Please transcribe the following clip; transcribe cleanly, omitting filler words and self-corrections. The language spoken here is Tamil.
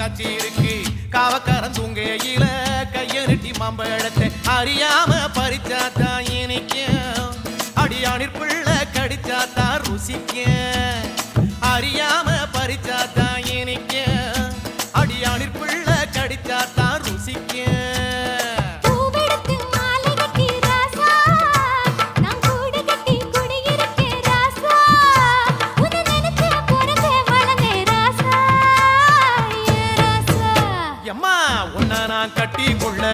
காட்சி இருக்கு காவக்காரன் தூங்கையில கைய நெட்டி மாம்பழத்தை அறியாம பறிச்சாத்தான் இனிக்கும் அடியானிற் பிள்ளை கடிச்சாத்தான் ருசிக்கும்